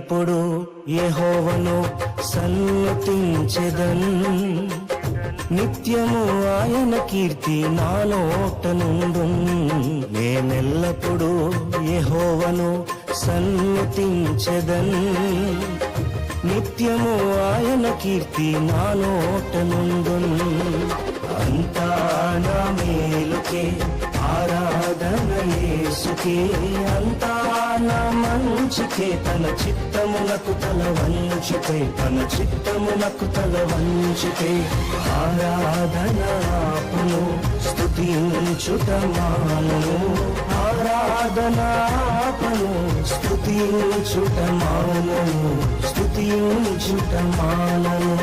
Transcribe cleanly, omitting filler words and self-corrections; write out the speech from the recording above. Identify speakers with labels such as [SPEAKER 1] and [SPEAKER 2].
[SPEAKER 1] నేనెల్లప్పుడూ యెహోవాను సన్నుతించెదన్ నిత్యము ఆయన కీర్తి నా నోట నుండున్ నేనెల్లప్పుడూ యెహోవాను సన్నుతించెదన్ నిత్యము ఆయన కీర్తి నా నోట నుండున్ అంతా నా మేలుకే ఆరాధన యేసుకే అంతా నా మంచికే తన చిత్తమునకు తల వంచితే తన చిత్తమునకు తల వంచితే ఆరాధన ఆపును స్తుతించుట మానును ఆరాధన ఆపును స్తుతించుట మానును స్తుతించుట మానును